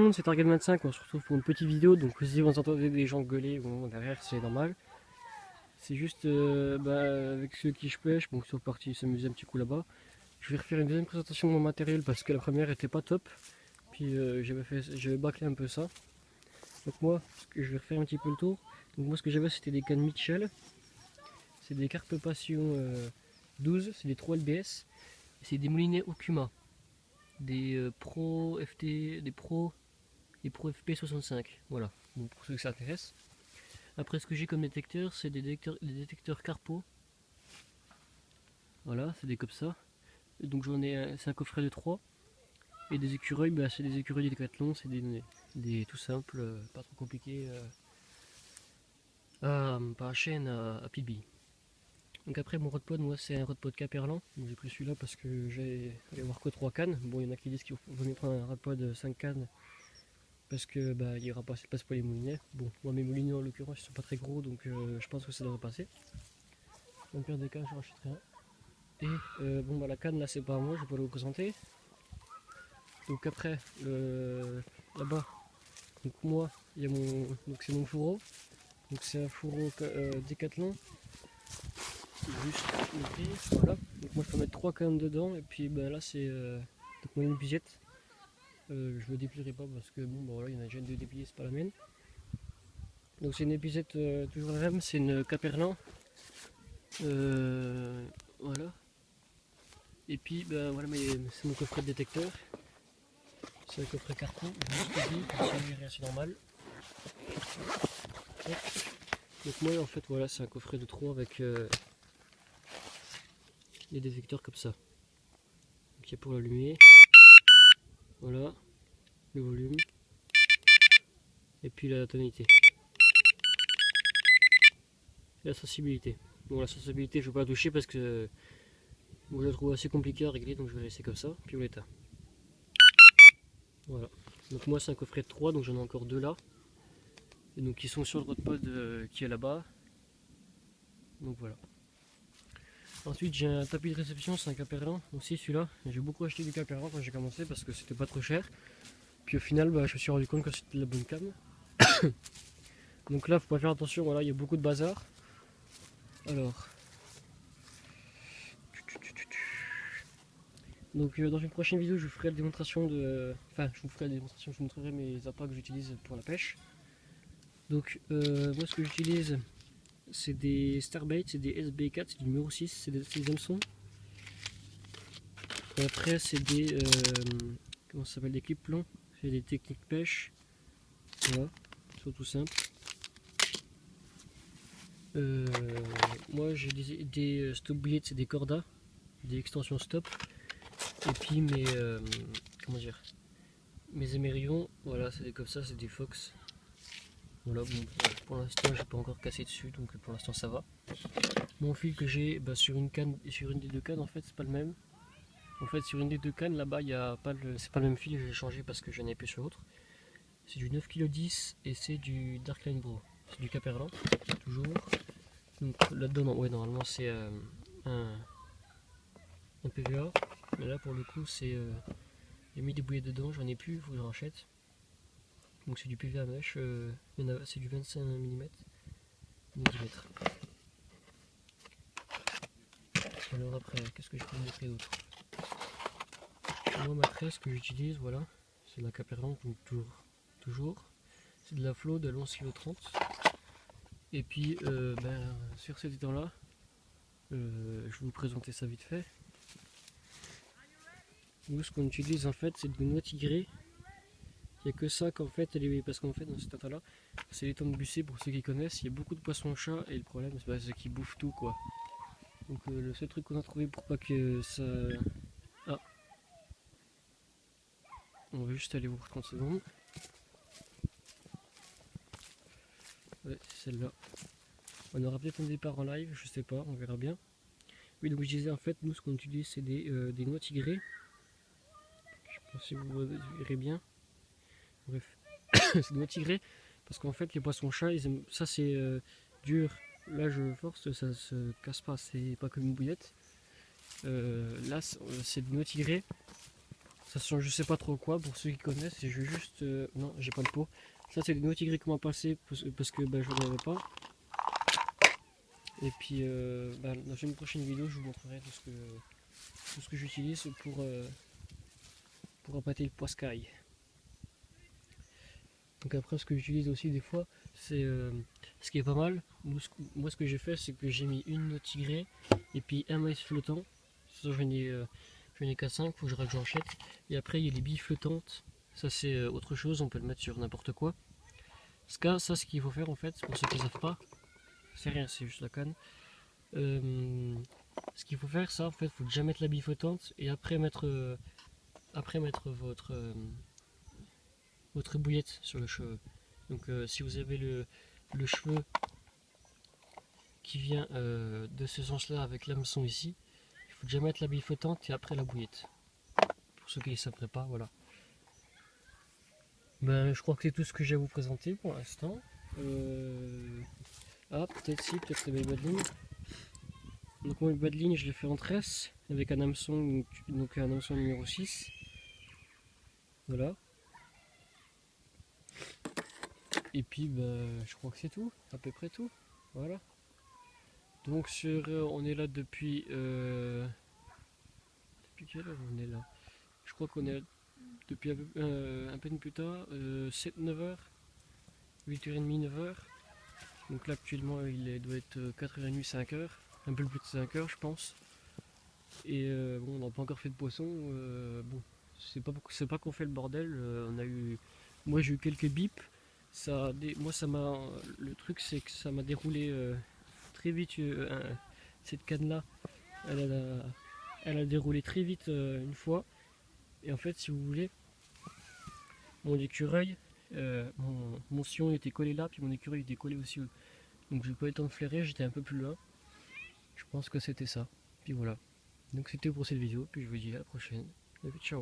monde, c'est Target25, on se retrouve pour une petite vidéo, donc si vous entendez des gens gueuler bon, derrière, c'est normal. C'est juste avec ceux qui je pêche, bon, ils sont partis s'amuser un petit coup là-bas. Je vais refaire une deuxième présentation de mon matériel parce que la première était pas top. Puis j'avais bâclé un peu ça. Donc moi, je vais refaire un petit peu le tour. Donc moi ce que j'avais c'était des cannes Mitchell. C'est des carpes passion 12, c'est des 3 LBS. C'est des moulinets Okuma. Des Pro FT, des Pro FP65. Voilà, bon, pour ceux que ça intéresse. Après ce que j'ai comme détecteur, c'est des détecteurs Carpo. Voilà, c'est des comme ça. Donc j'en ai c'est un coffret de 3. Et des écureuils, c'est des écureuils Decathlon, c'est des tout simples, pas trop compliqués. Par chaîne à petite bille. Donc après mon rodpod, moi c'est un rodpod Caperlan. J'ai pris celui-là parce que j'ai allé voir que 3 cannes. Bon, il y en a qui disent qu'il vaut mieux prendre un rodpod 5 cannes parce que il n'y aura pas assez de place pour les moulinets. Bon, moi mes moulinets en l'occurrence ils sont pas très gros, donc je pense que ça devrait passer. Dans le pire des cas, je rachèterai un. Et la canne là c'est pas à moi, je vais pas vous présenter. Donc après là-bas, donc moi il y a donc c'est mon fourreau. Donc c'est un fourreau Decathlon. Juste une prise, voilà. Donc moi je peux mettre 3 cannes dedans et puis là c'est donc moi une épuisette. Je ne déplierai pas parce que voilà, il y en a déjà deux dépliées, c'est pas la mienne. Donc c'est une épuisette toujours la même, c'est une Caperlan. Voilà. Et puis voilà, c'est mon coffret de détecteur. C'est un coffret carton, c'est assez normal. Hop. Donc moi en fait voilà, c'est un coffret de 3 avec des détecteurs comme ça. Donc il y a pour l'allumer. Voilà. Le volume. Et puis la tonalité. Et la sensibilité. Bon, la sensibilité je ne vais pas toucher parce que moi je la trouve assez compliquée à régler, donc je vais laisser comme ça. Puis l'état. Voilà. Donc moi c'est un coffret de 3, donc j'en ai encore 2 là. Et donc ils sont sur le rodpod qui est là-bas. Donc voilà. Ensuite j'ai un tapis de réception, c'est un Caperlan aussi celui-là. J'ai beaucoup acheté du Caperlan quand j'ai commencé parce que c'était pas trop cher. Puis au final je me suis rendu compte que c'était la bonne cam. Donc là faut pas faire attention, voilà, il y a beaucoup de bazar. Alors. Donc dans une prochaine vidéo je vous ferai la démonstration de. Enfin je vous ferai la démonstration, je vous montrerai mes appâts que j'utilise pour la pêche. Donc moi ce que j'utilise c'est des Starbait, c'est des SB4, c'est du numéro 6, c'est des hameçons. Et après c'est des comment ça s'appelle, des clips longs, c'est des techniques pêche. Voilà, c'est tout simple. Moi j'ai des stop bouillettes, c'est des cordas, des extensions stop. Et puis comment dire, mes émerillons, voilà, c'est comme ça, c'est des Fox. Voilà, bon, pour l'instant j'ai pas encore cassé dessus, donc pour l'instant ça va. Mon fil que j'ai sur une canne, sur une des deux cannes en fait c'est pas le même. En fait sur une des deux cannes là-bas il y a pas c'est pas le même fil, j'ai changé parce que j'en ai plus sur l'autre. C'est du 9,10 kg et c'est du Darkline Bro. C'est du Caperlan, toujours. Donc là-dedans, ouais, normalement c'est un PVA. Mais là pour le coup c'est j'ai mis des bouillets dedans, j'en ai plus, il faut que j'en rachète. Donc c'est du PVA mèche, c'est du 25 mm. Alors après, qu'est-ce que je peux vous montrer d'autre? Moi ma tresse que j'utilise, voilà, c'est de la Caperlan, donc toujours. C'est de la Flow de 11 kg 30. Et puis sur cet étang là, je vais vous présenter ça vite fait. Nous ce qu'on utilise en fait c'est de noix tigrée. Il n'y a que ça qu'en fait, parce qu'en fait dans cet étang là, c'est l'étang de Bussé pour ceux qui connaissent, il y a beaucoup de poissons-chats et le problème c'est qu'ils bouffent tout quoi. Donc le seul truc qu'on a trouvé pour pas que ça... Ah, on va juste aller voir 30 secondes. Ouais, c'est celle-là. On aura peut-être un départ en live, je sais pas, on verra bien. Oui, donc je disais en fait, nous ce qu'on utilise c'est des noix tigrées. Je sais pas si vous verrez bien. Bref, c'est des noix tigrées parce qu'en fait les poissons-chats, ça c'est dur. Là je force, ça se casse pas, c'est pas comme une bouillette. Là c'est des noix tigrées. Ça sent je sais pas trop quoi pour ceux qui connaissent. Et je vais juste... non, j'ai pas le pot. Ça c'est des noix tigrées qu'on m'a passé parce que bah, je n'en avais pas. Et puis bah, dans une prochaine vidéo je vous montrerai tout ce que j'utilise pour appâter le poiscaille. Donc après ce que j'utilise aussi des fois c'est ce qui est pas mal. Moi ce que j'ai fait c'est que j'ai mis une noix tigrée et puis un maïs flottant. Ça j'en ai qu'à 5, faut que je rachète. Et après il y a les billes flottantes. Ça c'est autre chose, on peut le mettre sur n'importe quoi. Ça ce qu'il faut faire en fait, pour ceux qui ne savent pas, c'est rien, c'est juste la canne. Ce qu'il faut faire, ça en fait, faut déjà mettre la bille flottante et après mettre votre bouillette sur le cheveu. Donc si vous avez le cheveu qui vient de ce sens là avec l'hameçon ici, il faut déjà mettre la bille flottante et après la bouillette. Pour ceux qui ne savent pas, voilà. Ben, je crois que c'est tout ce que j'ai à vous présenter pour l'instant. Ah, peut-être les bas de ligne. Donc mon bas de ligne, je l'ai fait en tresse avec un hameçon, donc un hameçon numéro 6. Voilà. Et puis bah, je crois que c'est tout, à peu près tout. Voilà. Donc on est là depuis quelle heure on est là? Je crois qu'on est là depuis un peu plus tard, 7-9 heures, 8h30, 9h. Donc là actuellement il doit être 4h30, 5h, un peu plus de 5h je pense. Et bon, on n'a pas encore fait de poisson. Bon, c'est pas qu'on fait le bordel. Moi j'ai eu quelques bips. Moi ça m'a, le truc c'est que ça m'a déroulé très vite. Cette canne là, elle a, elle a déroulé très vite une fois. Et en fait, si vous voulez, mon écureuil, mon sillon était collé là, puis mon écureuil était collé aussi. Donc j'ai pas eu le temps de flairer, j'étais un peu plus loin. Je pense que c'était ça. Puis voilà. Donc c'était pour cette vidéo, puis je vous dis à la prochaine. Et puis ciao.